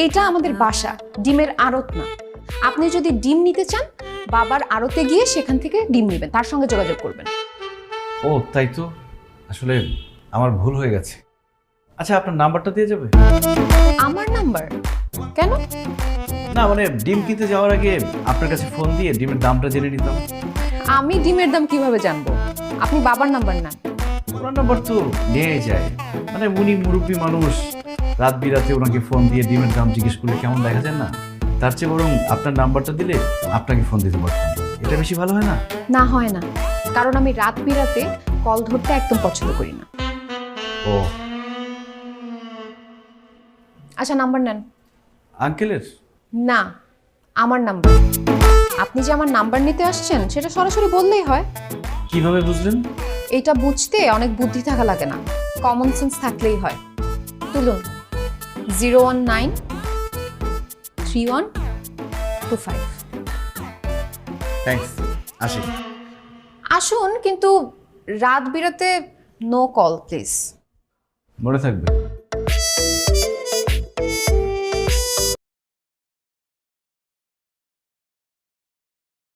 এইটা আমাদের বাসা, ডিমের আড়ত না। আপনি যদি ডিম নিতে চান বাবার আড়তে গিয়ে সেখান থেকে ডিম নেবেন, তার সঙ্গে যোগাযোগ করবেন। ও তাই তো, আসলে আমার ভুল হয়ে গেছে। আচ্ছা, আপনার নাম্বারটা দিয়ে যাবে? আমার নাম্বার কেন? না মানে ডিম কিনতে যাওয়ার আগে আপনার কাছে ফোন দিয়ে ডিমের দামটা জেনে নিতাম। আমি ডিমের দাম কিভাবে জানবো? আপনি বাবার নাম্বার নেন। ওনার নাম্বার তো নিয়ে যায়, মানে উনি মুরব্বী মানুষ, রাত বিরাতে ওনাকে ফোন দিয়ে ডিমের দাম জিজ্ঞেস করলে কেমন দেখা যায় না? তার চেয়ে বরং আপনার নাম্বারটা দিলে আপনাকে ফোন দিতে পারতাম, এটা বেশি ভালো হয় না? না, হয় না, কারণ আমি রাত বিরাতে কল ধরতে একদম পছন্দ করি না। ও আচ্ছা, নাম্বার নেন। আঙ্কেলের? না, আমার নাম্বার। আপনি যে আমার নাম্বার নিতে আসছেন সেটা সরাসরি বললেই হয়। কিভাবে বুঝলেন? এটা বুঝতে অনেক বুদ্ধি থাকা লাগে না, কমন সেন্স থাকলেই হয়। তুলুন, 0193125। থ্যাঙ্কস, আসি। আসুন, কিন্তু রাত বিরাতে নো কল প্লিজ। মনে থাকবে।